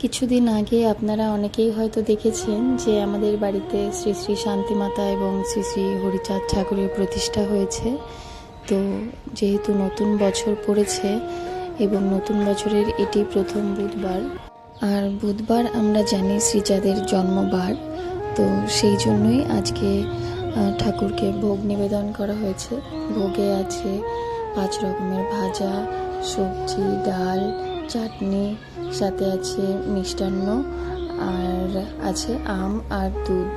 কিছুদিন আগে আপনারা অনেকেই হয়তো দেখেছেন যে আমাদের বাড়িতে শ্রী শ্রী শান্তিমাতা এবং শ্রী শ্রী হরিচাঁদ ঠাকুরের প্রতিষ্ঠা হয়েছে। তো যেহেতু নতুন বছর পড়েছে এবং নতুন বছরের এটি প্রথম বুধবার, আর বুধবার আমরা জানি শ্রীচাঁদের জন্মবার। তো সেই জন্যই আজকে ঠাকুরকে ভোগ নিবেদন করা হয়েছে। ভোগে আছে 5 রকমের ভাজা, সবজি, ডাল, চাটনি, সাথে আছে মিষ্টান্ন, আর আছে আম আর দুধ।